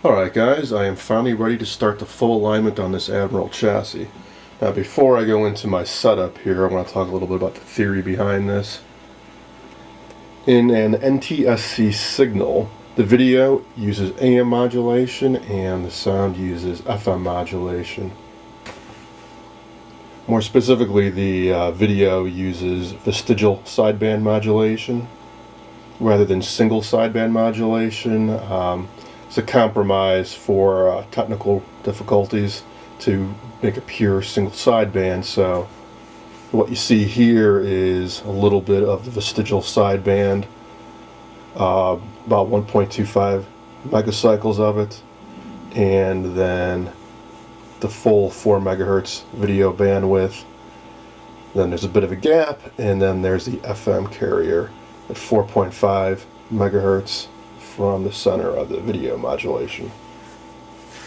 Alright guys, I am finally ready to start the full alignment on this Admiral chassis. Now before I go into my setup here, I want to talk a little bit about the theory behind this. In an NTSC signal, the video uses AM modulation and the sound uses FM modulation. More specifically, the video uses vestigial sideband modulation rather than single sideband modulation. It's a compromise for technical difficulties to make a pure single sideband. So what you see here is a little bit of the vestigial sideband, about 1.25 megacycles of it, and then the full 4 megahertz video bandwidth. Then there's a bit of a gap, and then there's the FM carrier at 4.5 megahertz from the center of the video modulation.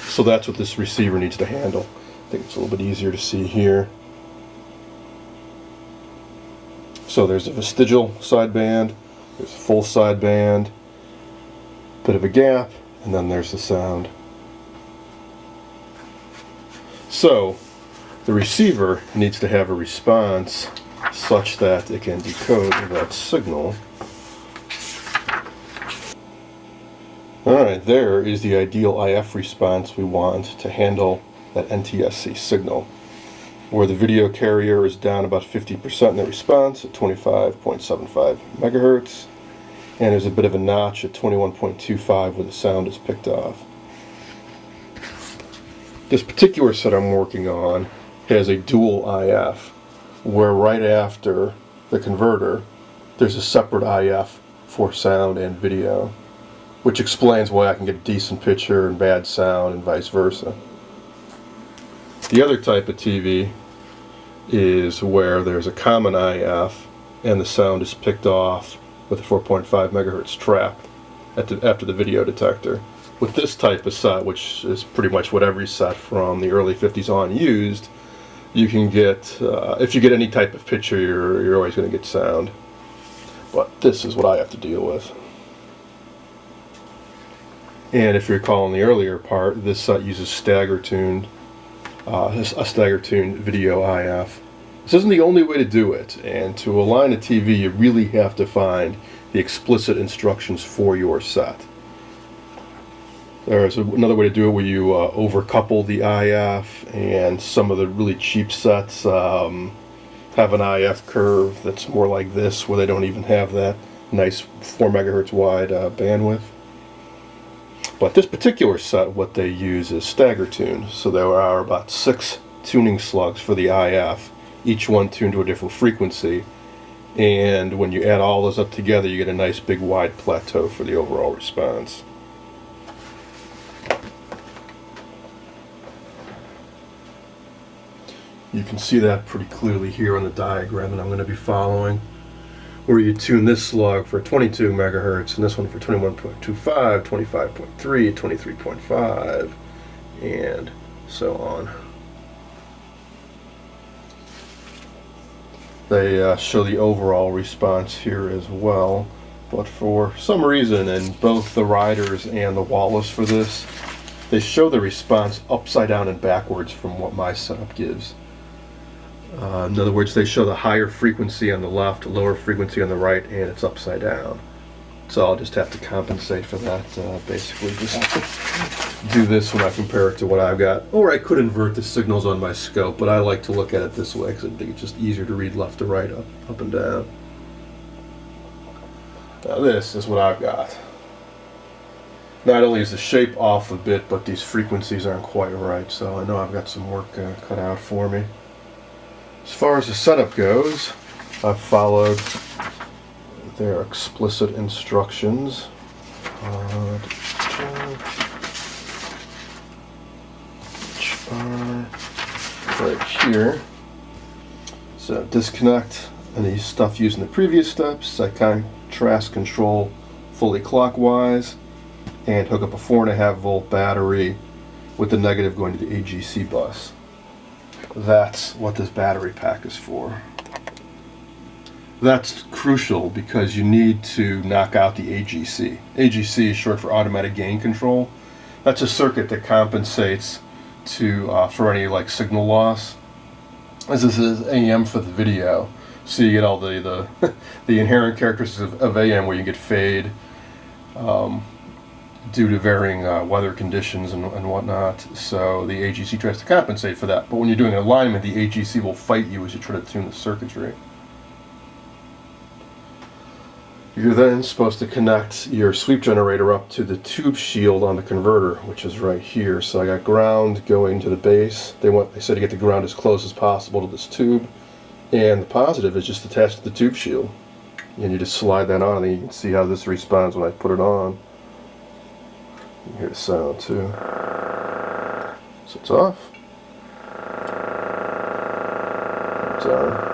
So that's what this receiver needs to handle. I think it's a little bit easier to see here. So there's a vestigial sideband, there's a full sideband, bit of a gap, and then there's the sound. So the receiver needs to have a response such that it can decode that signal. Alright, there is the ideal IF response we want to handle that NTSC signal, where the video carrier is down about 50% in the response at 25.75 megahertz, and there's a bit of a notch at 21.25 where the sound is picked off. This particular set I'm working on has a dual IF, where right after the converter there's a separate IF for sound and video, which explains why I can get a decent picture and bad sound and vice versa. The other type of TV is where there's a common IF and the sound is picked off with a 4.5 megahertz trap after the video detector. With this type of set, which is pretty much what every set from the early 50s on used, you can get, if you get any type of picture, you're always going to get sound. But this is what I have to deal with. And if you recall in the earlier part, this set uses stagger-tuned, a stagger-tuned video IF. This isn't the only way to do it, and to align a TV you really have to find the explicit instructions for your set. There's another way to do it where you overcouple the IF, and some of the really cheap sets have an IF curve that's more like this, where they don't even have that nice 4 megahertz wide bandwidth. But this particular set, what they use is stagger tuned. So there are about 6 tuning slugs for the IF, each one tuned to a different frequency. And when you add all those up together, you get a nice big wide plateau for the overall response. You can see that pretty clearly here on the diagram that I'm going to be following, where you tune this slug for 22 megahertz and this one for 21.25, 25.3, 23.5, and so on. They show the overall response here as well, but for some reason in both the riders and the Wallace for this, they show the response upside down and backwards from what my setup gives. In other words, they show the higher frequency on the left, lower frequency on the right, and it's upside down. So I'll just have to compensate for that, basically just do this when I compare it to what I've got. Or I could invert the signals on my scope, but I like to look at it this way because I think it's just easier to read left to right, up and down. Now this is what I've got. Not only is the shape off a bit, but these frequencies aren't quite right, so I know I've got some work cut out for me. As far as the setup goes, I've followed their explicit instructions. Which are right here. So disconnect any stuff used in the previous steps. I contrast control fully clockwise and hook up a 4.5 volt battery with the negative going to the AGC bus. That's what this battery pack is for. That's crucial because you need to knock out the AGC. AGC is short for automatic gain control, That's a circuit that compensates for any like signal loss. As this is AM for the video, so you get all the the inherent characteristics of AM, where you get fade due to varying weather conditions and whatnot. So the AGC tries to compensate for that. But when you're doing alignment, the AGC will fight you as you try to tune the circuitry. You're then supposed to connect your sweep generator up to the tube shield on the converter, which is right here. So I got ground going to the base. They said to get the ground as close as possible to this tube, and the positive is just attached to the tube shield. And you just slide that on, and you can see how this responds when I put it on. You hear the sound too. So it's off. It's on.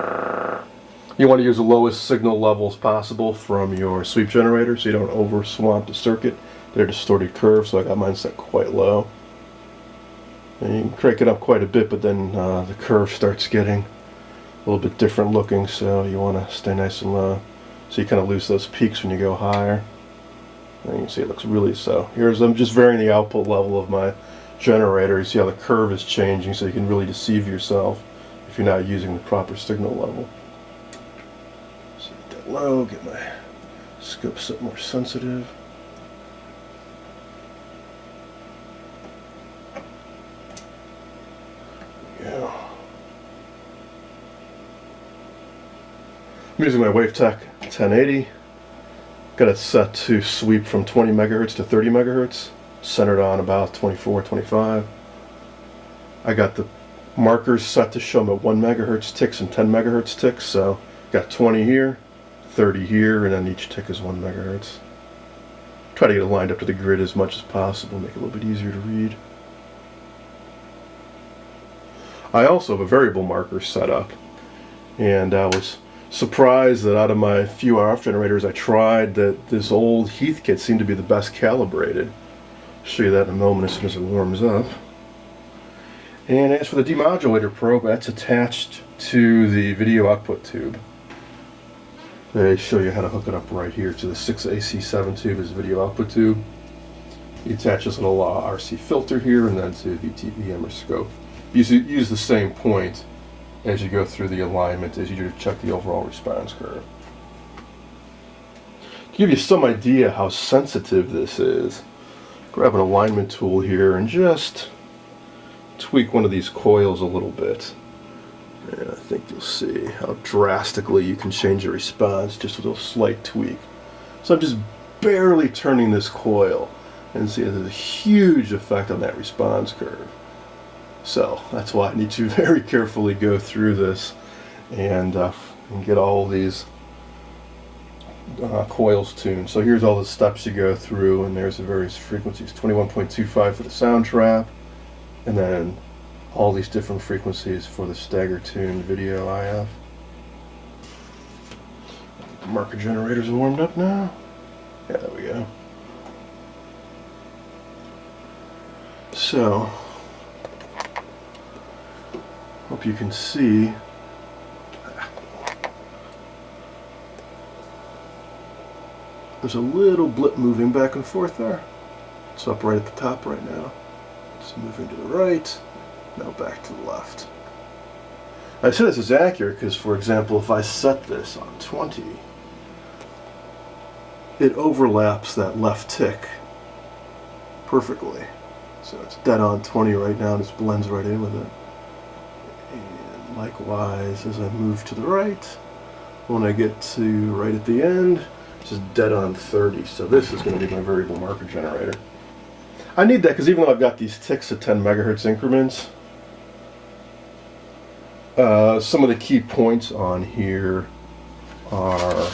You want to use the lowest signal levels possible from your sweep generator so you don't over swamp the circuit. They're distorted curves, so I got mine set quite low. And you can crank it up quite a bit, but then the curve starts getting a little bit different looking, so you want to stay nice and low. So you kind of lose those peaks when you go higher. And you can see it looks really so. Here's I'm just varying the output level of my generator. You see how the curve is changing, so you can really deceive yourself if you're not using the proper signal level. Low, get my scope set more sensitive. Yeah. I'm using my WaveTech 1080. Got it set to sweep from 20 megahertz to 30 megahertz, centered on about 24, 25. I got the markers set to show me 1 megahertz ticks and 10 megahertz ticks, so got 20 here, 30 here, and then each tick is 1 megahertz. Try to get it lined up to the grid as much as possible, make it a little bit easier to read. I also have a variable marker set up, and I was surprised that out of my few RF generators I tried, that this old Heath kit seemed to be the best calibrated. I'll show you that in a moment as soon as it warms up. And as for the demodulator probe, that's attached to the video output tube. They show you how to hook it up right here to the 6AC7 tube as video output tube. You attach this little RC filter here and then to the TVM or scope. Use the same point as you go through the alignment as you do to check the overall response curve. To give you some idea how sensitive this is, grab an alignment tool here and just tweak one of these coils a little bit. And I think you'll see how drastically you can change the response just with a slight tweak. So I'm just barely turning this coil, and see there's a huge effect on that response curve. So that's why I need to very carefully go through this and get all these coils tuned. So here's all the steps you go through, and there's the various frequencies. 21.25 for the sound trap, and then all these different frequencies for the stagger tuned video IF. The marker generators are warmed up now. Yeah, there we go. So, hope you can see. There's a little blip moving back and forth there. It's up right at the top right now. It's moving to the right. Now back to the left. I say this is accurate because, for example, if I set this on 20, it overlaps that left tick perfectly. So it's dead on 20 right now, and it blends right in with it. And likewise, as I move to the right, when I get to right at the end, it's just dead on 30. So this is going to be my variable marker generator. I need that because even though I've got these ticks at 10 megahertz increments, some of the key points on here are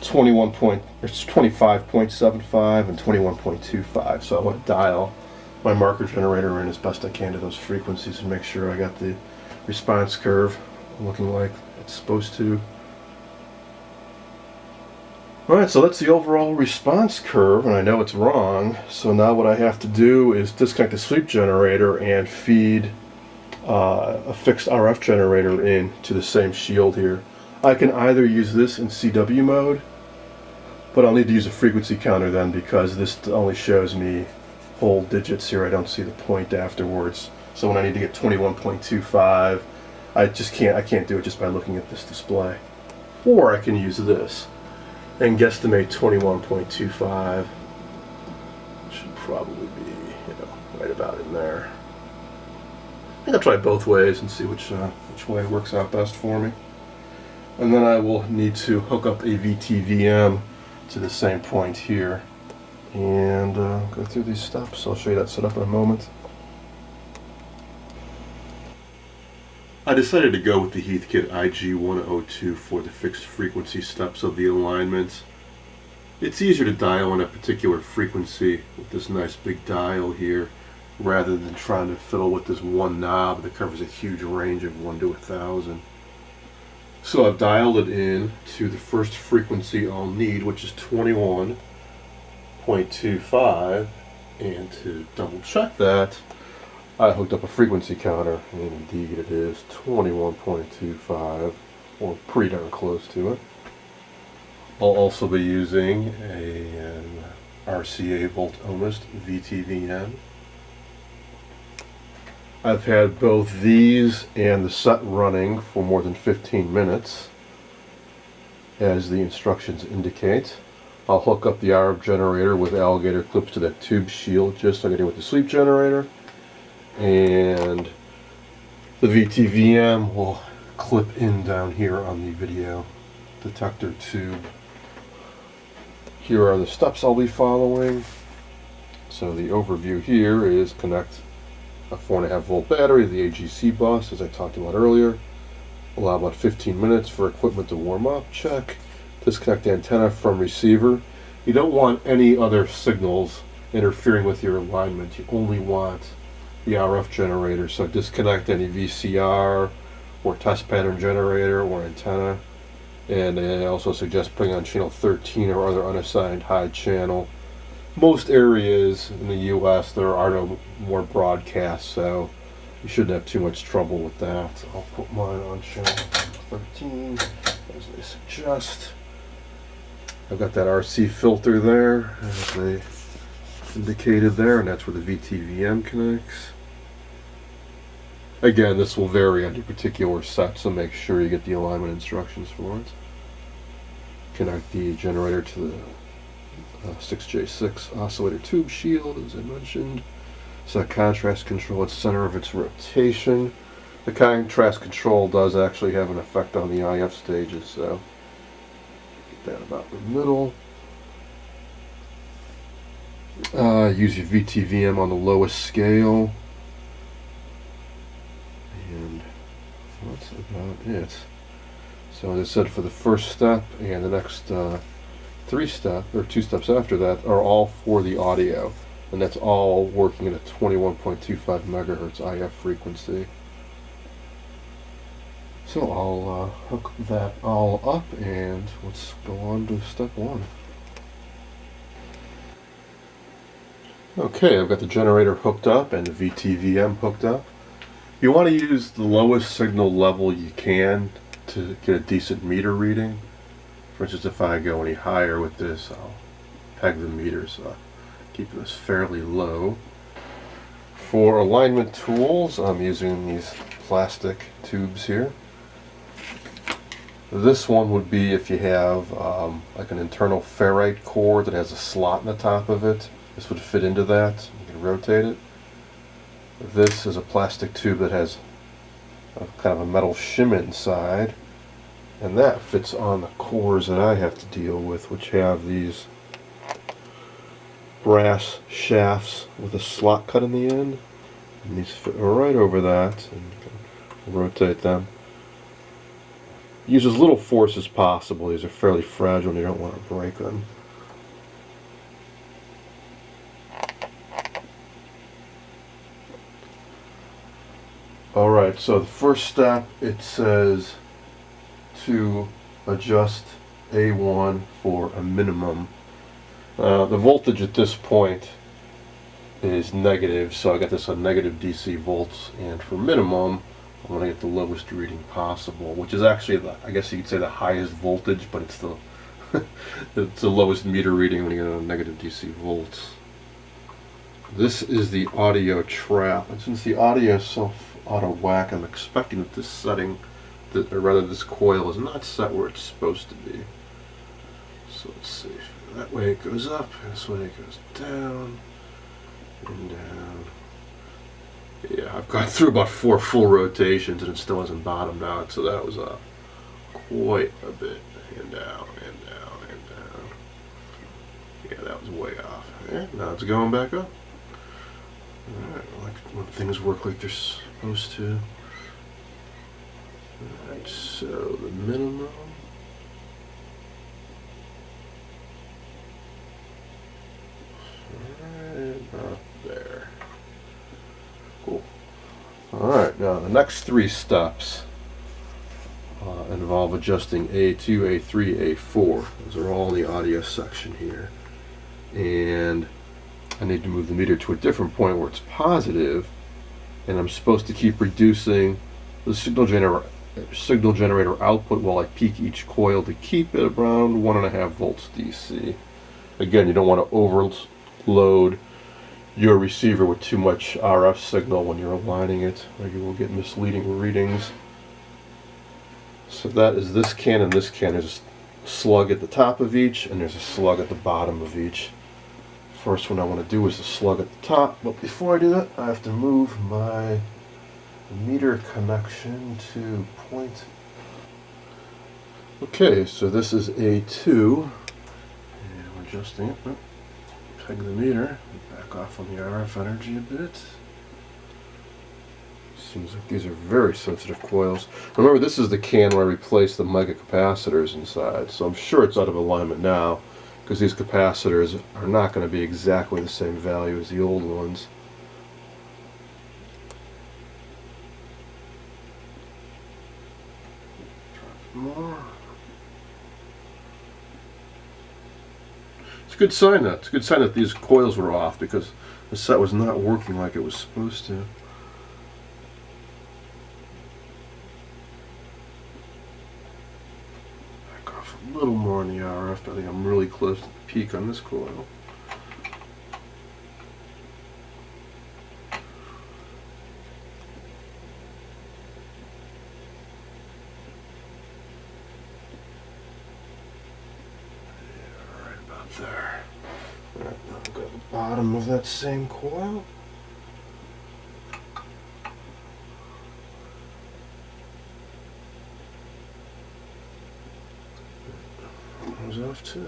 25.75 and 21.25. So I want to dial my marker generator in as best I can to those frequencies and make sure I got the response curve looking like it's supposed to. Alright, so that's the overall response curve, and I know it's wrong. So now what I have to do is disconnect the sweep generator and feed a fixed RF generator in to the same shield here. I can either use this in CW mode, But I'll need to use a frequency counter then, because this only shows me whole digits here. I don't see the point afterwards. So when I need to get 21.25, I can't do it just by looking at this display. Or I can use this and guesstimate 21.25. Should probably be, right about in there. I think I'll try both ways and see which way works out best for me. And then I will need to hook up a VTVM to the same point here and go through these steps. I'll show you that setup in a moment. I decided to go with the Heathkit IG102 for the fixed frequency steps of the alignment. It's easier to dial on a particular frequency with this nice big dial here, rather than trying to fiddle with this one knob that covers a huge range of 1 to 1,000. So I've dialed it in to the first frequency I'll need, which is 21.25, and to double check that, I hooked up a frequency counter, and indeed it is 21.25, or pretty darn close to it. I'll also be using an RCA volt-ohmist VTVM. I've had both these and the set running for more than 15 minutes, as the instructions indicate. I'll hook up the RF generator with alligator clips to that tube shield, just like I did with the sleep generator. And the VTVM will clip in down here on the video detector tube. Here are the steps I'll be following. So the overview here is connect a 4.5 volt battery to the AGC bus, as I talked about earlier. Allow about 15 minutes for equipment to warm up. Check. Disconnect the antenna from receiver. You don't want any other signals interfering with your alignment. You only want the RF generator. So disconnect any VCR or test pattern generator or antenna. And I also suggest putting on channel 13 or other unassigned high channel. Most areas in the US there are no more broadcasts, so you shouldn't have too much trouble with that. I'll put mine on channel 13 as they suggest. I've got that RC filter there as they indicated there, and that's where the VTVM connects. Again, this will vary on your particular set, so make sure you get the alignment instructions for it. Connect the generator to the 6J6 oscillator tube shield, as I mentioned. Set contrast control at the center of its rotation. The contrast control does actually have an effect on the IF stages, so get that about in the middle. Use your VTVM on the lowest scale. And that's about it. So as I said, for the first step and the next 2 steps after that are all for the audio, and that's all working at a 21.25 megahertz IF frequency. So I'll hook that all up and let's go on to step 1. Okay, I've got the generator hooked up and the VTVM hooked up. You want to use the lowest signal level you can to get a decent meter reading. For instance, if I go any higher with this, I'll peg the meters up, keeping this fairly low. For alignment tools, I'm using these plastic tubes here. This one would be if you have like an internal ferrite core that has a slot in the top of it. This would fit into that. You can rotate it. This is a plastic tube that has kind of a metal shim inside, and that fits on the cores that I have to deal with, which have these brass shafts with a slot cut in the end, and these fit right over that, and you can rotate them. Use as little force as possible. These are fairly fragile and you don't want to break them. Alright, so the first step, it says to adjust A1 for a minimum. The voltage at this point is negative, so I got this on negative DC volts, and for minimum I want to get the lowest reading possible, which is actually, I guess you could say, the highest voltage, but it's the It's the lowest meter reading when you get a negative DC volts. This is the audio trap, and since the audio is so out of whack, I'm expecting that this setting, or rather this coil, is not set where it's supposed to be. So let's see. That way it goes up, this way it goes down, and down. Yeah, I've gone through about 4 full rotations and it still hasn't bottomed out, so that was quite a bit. And down, and down, and down. Yeah, that was way off. Yeah, now it's going back up. Alright, like when things work like they're supposed to. Alright, so the minimum. Right about there. Cool. Alright, now the next 3 steps involve adjusting A2, A3, A4. Those are all in the audio section here. And I need to move the meter to a different point where it's positive, and I'm supposed to keep reducing the signal generator output while I peak each coil to keep it around 1.5 volts DC. Again, you don't want to overload your receiver with too much RF signal when you're aligning it, or you will get misleading readings. So that is this can and this can. There's a slug at the top of each, and there's a slug at the bottom of each. First one I want to do is the slug at the top, but before I do that, I have to move my meter connection to point. Okay, so this is A2, and we're adjusting it. Peg the meter, back off on the RF energy a bit. Seems like these are very sensitive coils. Remember, this is the can where I replaced the mega capacitors inside, so I'm sure it's out of alignment now, because these capacitors are not going to be exactly the same value as the old ones. More. It's a good sign that. It's a good sign that these coils were off, because the set was not working like it was supposed to. Back off a little more on the RF, but I think I'm really close to the peak on this coil. There. Alright, now I've got the bottom of that same coil. Comes off too.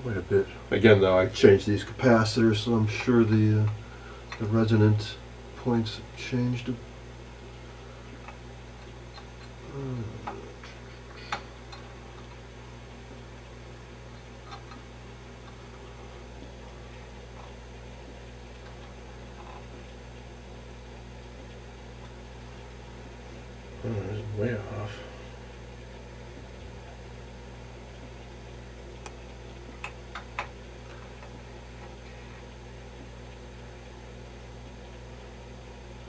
Quite a bit. Again, though, I changed these capacitors, so I'm sure the resonant points have changed. It's way off.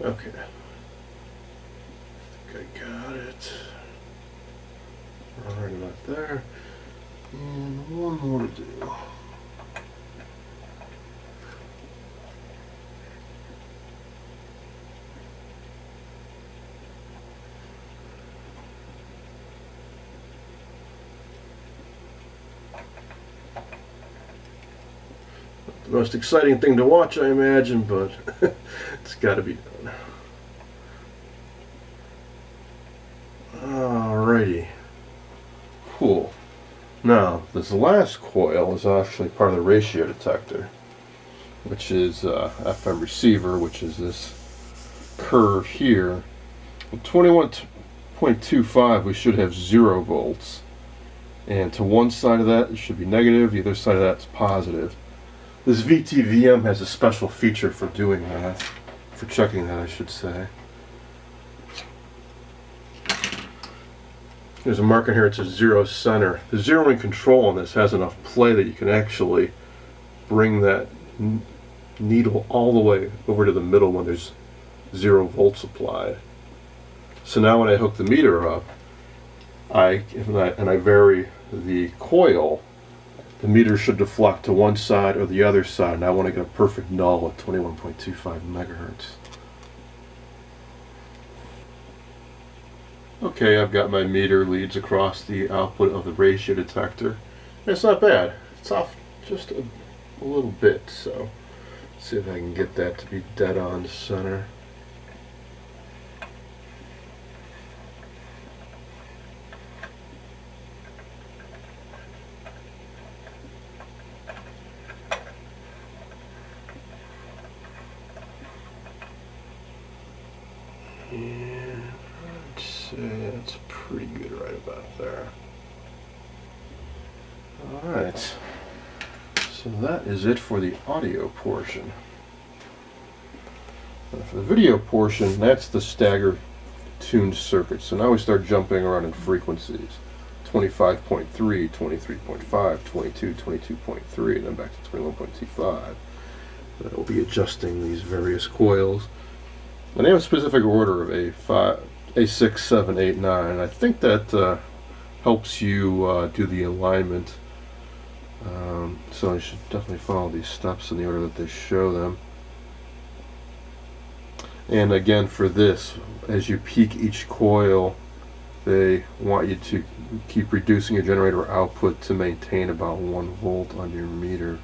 Okay, I think I got it. Right about there. And one more to do. Not the most exciting thing to watch, I imagine, but it's got to be done. Alrighty. Cool. Now, this last coil is actually part of the ratio detector, which is FM receiver, which is this curve here. With 21.25, we should have 0 volts. And to one side of that, it should be negative. The other side of that is positive. This VTVM has a special feature for doing that, for checking that, I should say. There's a marker here, it says 0 center. The zeroing control on this has enough play that you can actually bring that needle all the way over to the middle when there's 0 volts applied. So now when I hook the meter up, I vary the coil, the meter should deflect to one side or the other side, and I want to get a perfect null at 21.25 megahertz. Okay, I've got my meter leads across the output of the ratio detector. It's not bad. It's off just a little bit, so let's see if I can get that to be dead on center. And let's see, that's pretty good right about there. Alright, so that is it for the audio portion. Now for the video portion, that's the stagger tuned circuit. So now we start jumping around in frequencies. 25.3, 23.5, 22, 22.3, and then back to 21.25. That will be adjusting these various coils. And they have a specific order of A5, A6, 7, 8, 9. And I think that helps you do the alignment. So you should definitely follow these steps in the order that they show them. And again, for this, as you peak each coil, they want you to keep reducing your generator output to maintain about 1 volt on your meter.